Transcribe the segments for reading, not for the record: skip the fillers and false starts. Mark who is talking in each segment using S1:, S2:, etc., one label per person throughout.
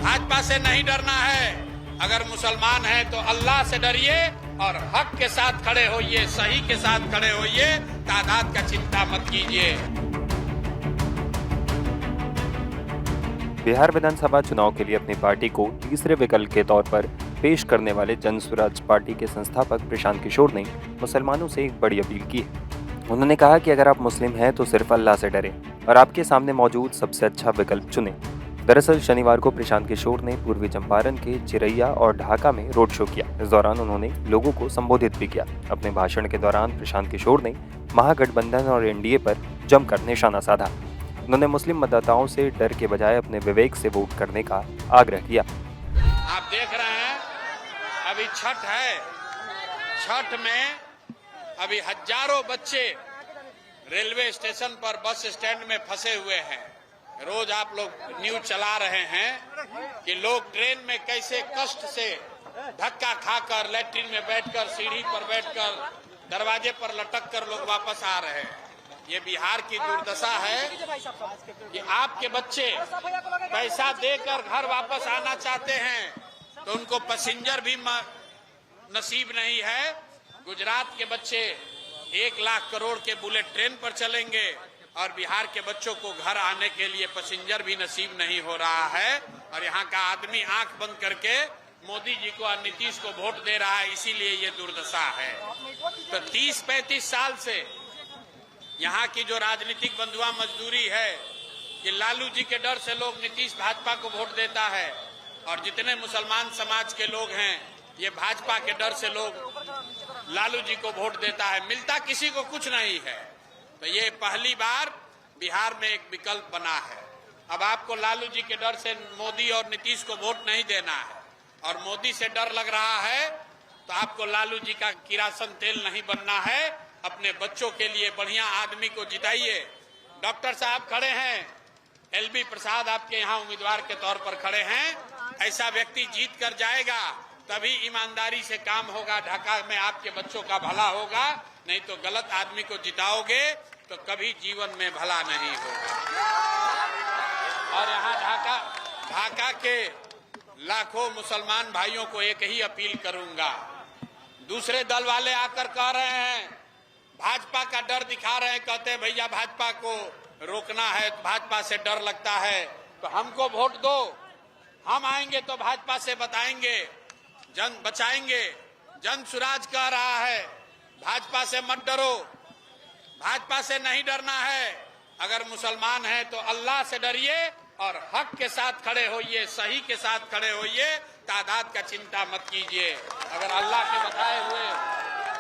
S1: भाजपा से नहीं डरना है। अगर मुसलमान हैं तो अल्लाह से डरिए और हक के साथ खड़े होइए, सही के साथ खड़े होइए, तादाद का चिंता मत कीजिए।
S2: बिहार विधानसभा चुनाव के लिए अपनी पार्टी को तीसरे विकल्प के तौर पर पेश करने वाले जन स्वराज पार्टी के संस्थापक प्रशांत किशोर ने मुसलमानों से एक बड़ी अपील की है। उन्होंने कहा कि अगर आप मुस्लिम हैं तो सिर्फ अल्लाह से डरें और आपके सामने मौजूद सबसे अच्छा विकल्प चुनें। दरअसल शनिवार को प्रशांत किशोर ने पूर्वी चंपारण के चिरैया और ढाका में रोड शो किया। इस दौरान उन्होंने लोगों को संबोधित भी किया। अपने भाषण के दौरान प्रशांत किशोर ने महागठबंधन और एनडीए पर जमकर निशाना साधा। उन्होंने मुस्लिम मतदाताओं से डर के बजाय अपने विवेक से वोट करने का आग्रह किया।
S1: आप देख रहे हैं अभी छठ है, छठ में अभी हजारों बच्चे रेलवे स्टेशन पर, बस स्टैंड में फंसे हुए हैं। रोज आप लोग न्यूज चला रहे हैं कि लोग ट्रेन में कैसे कष्ट से धक्का खाकर, लैट्रिन में बैठकर, सीढ़ी पर बैठकर, दरवाजे पर लटक कर लोग वापस आ रहे हैं। ये बिहार की दुर्दशा है कि आपके बच्चे पैसा देकर घर वापस आना चाहते हैं तो उनको पैसेंजर भी नसीब नहीं है। गुजरात के बच्चे 1 लाख करोड़ के बुलेट ट्रेन पर चलेंगे और बिहार के बच्चों को घर आने के लिए पैसेंजर भी नसीब नहीं हो रहा है। और यहाँ का आदमी आंख बंद करके मोदी जी को और नीतीश को वोट दे रहा है, इसीलिए ये दुर्दशा है। तो 30-35 साल से यहाँ की जो राजनीतिक बंधुआ मजदूरी है कि लालू जी के डर से लोग नीतीश भाजपा को वोट देता है और जितने मुसलमान समाज के लोग हैं ये भाजपा के डर से लोग लालू जी को वोट देता है। मिलता किसी को कुछ नहीं है। तो ये पहली बार बिहार में एक विकल्प बना है। अब आपको लालू जी के डर से मोदी और नीतीश को वोट नहीं देना है और मोदी से डर लग रहा है तो आपको लालू जी का किरासन तेल नहीं बनना है। अपने बच्चों के लिए बढ़िया आदमी को जिताइए। डॉक्टर साहब खड़े हैं, एलबी प्रसाद आपके यहाँ उम्मीदवार के तौर पर खड़े हैं। ऐसा व्यक्ति जीत कर जाएगा तभी ईमानदारी से काम होगा, ढाका में आपके बच्चों का भला होगा। नहीं तो गलत आदमी को जिताओगे तो कभी जीवन में भला नहीं होगा। और यहाँ ढाका के लाखों मुसलमान भाइयों को एक ही अपील करूंगा। दूसरे दल वाले आकर कह रहे हैं, भाजपा का डर दिखा रहे हैं, कहते हैं भैया भाजपा को रोकना है, भाजपा से डर लगता है तो हमको वोट दो, हम आएंगे तो भाजपा से बताएंगे, जन बचाएंगे। जन स्वराज कह रहा है भाजपा से मत डरो, भाजपा से नहीं डरना है। अगर मुसलमान हैं तो अल्लाह से डरिए और हक के साथ खड़े होइए, सही के साथ खड़े होइए, तादाद का चिंता मत कीजिए। अगर अल्लाह के बताए हुए,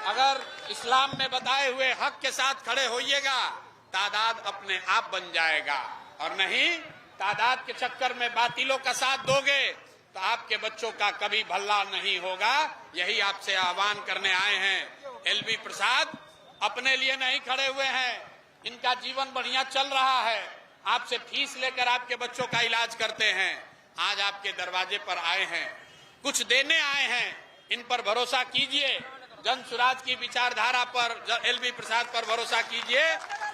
S1: अगर इस्लाम में बताए हुए हक के साथ खड़े होइएगा, तादाद अपने आप बन जाएगा। और नहीं तादाद के चक्कर में बातिलों का साथ दोगे तो आपके बच्चों का कभी भला नहीं होगा। यही आपसे आह्वान करने आए हैं। एलबी प्रसाद अपने लिए नहीं खड़े हुए हैं, इनका जीवन बढ़िया चल रहा है, आपसे फीस लेकर आपके बच्चों का इलाज करते हैं। आज आपके दरवाजे पर आए हैं, कुछ देने आए हैं, इन पर भरोसा कीजिए। जन स्वराज की विचारधारा पर, एलबी प्रसाद पर भरोसा कीजिए।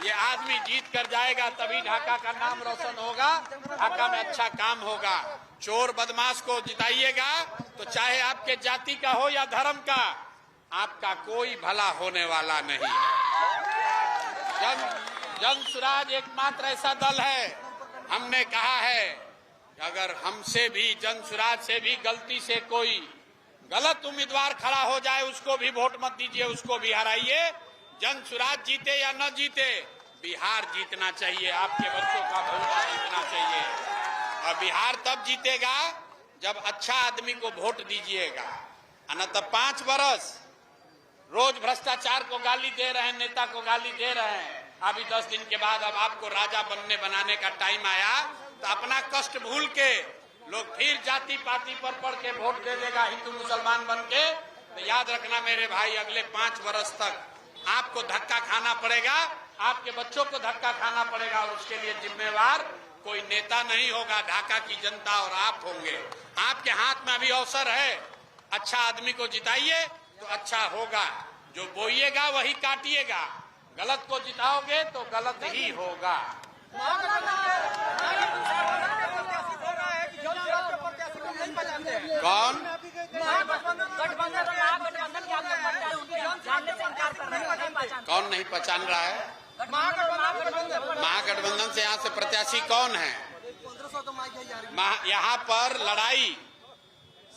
S1: ये आदमी जीत कर जाएगा तभी ढाका का नाम रोशन होगा, ढाका में अच्छा काम होगा। चोर बदमाश को जिताइएगा तो चाहे आपके जाति का हो या धर्म का, आपका कोई भला होने वाला नहीं है। जन स्वराज एकमात्र ऐसा दल है, हमने कहा है कि अगर हमसे भी, जन स्वराज से भी गलती से कोई गलत उम्मीदवार खड़ा हो जाए उसको भी वोट मत दीजिए, उसको भी हराइए। जन स्वराज जीते या न जीते, बिहार जीतना चाहिए, आपके बच्चों का भविष्य जीतना चाहिए। और बिहार तब जीतेगा जब अच्छा आदमी को वोट दीजिएगा। न तो 5 बरस रोज भ्रष्टाचार को गाली दे रहे हैं, नेता को गाली दे रहे हैं। अभी 10 दिन के बाद अब आपको राजा बनाने का टाइम आया तो अपना कष्ट भूल के लोग फिर जाति पाति पर पढ़ के वोट दे देगा, हिंदू मुसलमान बन के। तो याद रखना मेरे भाई, अगले 5 वर्ष तक आपको धक्का खाना पड़ेगा, आपके बच्चों को धक्का खाना पड़ेगा और उसके लिए जिम्मेवार कोई नेता नहीं होगा, ढाका की जनता और आप होंगे। आपके हाथ में अभी अवसर है, अच्छा आदमी को जिताइए तो अच्छा होगा। जो बोइएगा वही काटिएगा, गलत को जिताओगे तो गलत ही होगा। कौन? कौन नहीं पहचान रहा है? महागठबंधन से यहाँ से प्रत्याशी कौन है? यहाँ पर लड़ाई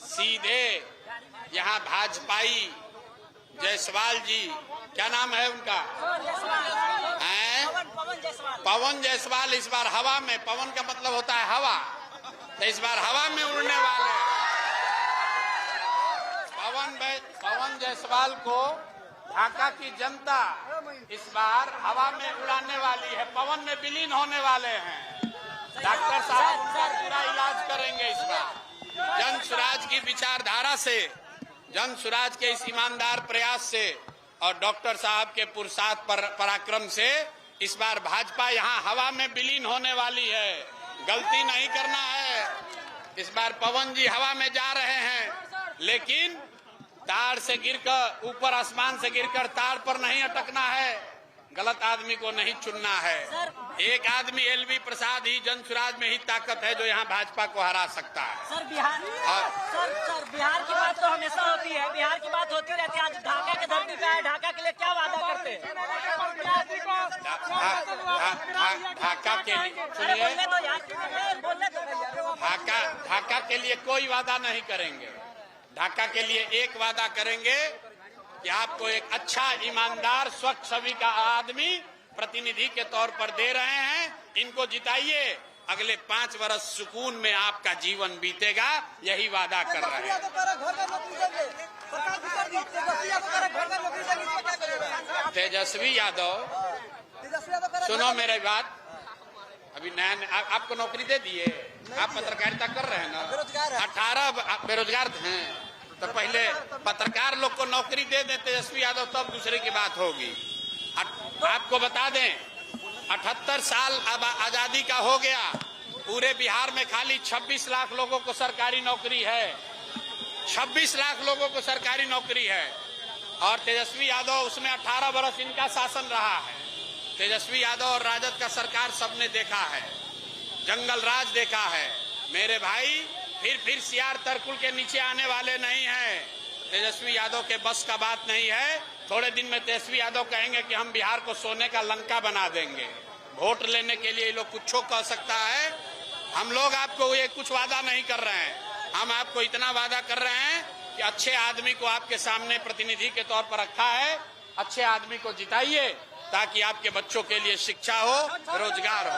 S1: सीधे यहाँ भाजपाई जायसवाल जी, क्या नाम है उनका? पवन जायसवाल इस बार हवा में, पवन का मतलब होता है हवा, तो इस बार हवा में उड़ने वाले पवन जायसवाल को ढाका की जनता इस बार हवा में उड़ाने वाली है, पवन में विलीन होने वाले हैं। डॉक्टर साहब उनका पूरा इलाज करेंगे इस बार। जन स्वराज की विचारधारा से, जन स्वराज के इस ईमानदार प्रयास से और डॉक्टर साहब के पुरुषार्थ पराक्रम से इस बार भाजपा यहाँ हवा में विलीन होने वाली है। गलती नहीं करना है। इस बार पवन जी हवा में जा रहे हैं, लेकिन तार से गिरकर, ऊपर आसमान से गिरकर तार पर नहीं अटकना है। गलत आदमी को नहीं चुनना है। एक आदमी एलवी प्रसाद ही जन स्वराज में ही ताकत है जो यहाँ भाजपा को हरा सकता है।
S3: सर बिहार की बात तो हमेशा होती है, बिहार की बात होती रहती है। आज ढाका के धरती पे है, ढाका के लिए क्या वादा करते हैं?
S1: ढाका के लिए सुनिए, ढाका के लिए कोई वादा नहीं करेंगे। ढाका के लिए एक वादा करेंगे कि आपको एक अच्छा, ईमानदार, स्वच्छ छवि का आदमी प्रतिनिधि के तौर पर दे रहे हैं, इनको जिताइए, अगले 5 वर्ष सुकून में आपका जीवन बीतेगा, यही वादा कर रहे हैं। तेजस्वी यादव, सुनो मेरी बात, अभी नया आपको नौकरी दे दिए, आप पत्रकारिता कर रहे हैं ना, 18 बेरोजगार हैं, तो पहले पत्रकार लोग को नौकरी दे दें तेजस्वी यादव, तब दूसरे की बात होगी। आपको बता दें, 78 साल अब आजादी का हो गया, पूरे बिहार में खाली 26 लाख लोगों को सरकारी नौकरी है। 26 लाख लोगों को सरकारी नौकरी है, और तेजस्वी यादव उसमें 18 वर्ष इनका शासन रहा है। तेजस्वी यादव और राजद का सरकार सबने देखा है, जंगल राज देखा है। मेरे भाई फिर सियार तरकुल के नीचे आने वाले नहीं हैं। तेजस्वी यादव के बस का बात नहीं है। थोड़े दिन में तेजस्वी यादव कहेंगे कि हम बिहार को सोने का लंका बना देंगे। वोट लेने के लिए ये लोग कुछ कह सकता है। हम लोग आपको ये कुछ वादा नहीं कर रहे हैं, हम आपको इतना वादा कर रहे हैं कि अच्छे आदमी को आपके सामने प्रतिनिधि के तौर पर रखा है, अच्छे आदमी को जिताइए ताकि आपके बच्चों के लिए शिक्षा हो, रोजगार हो।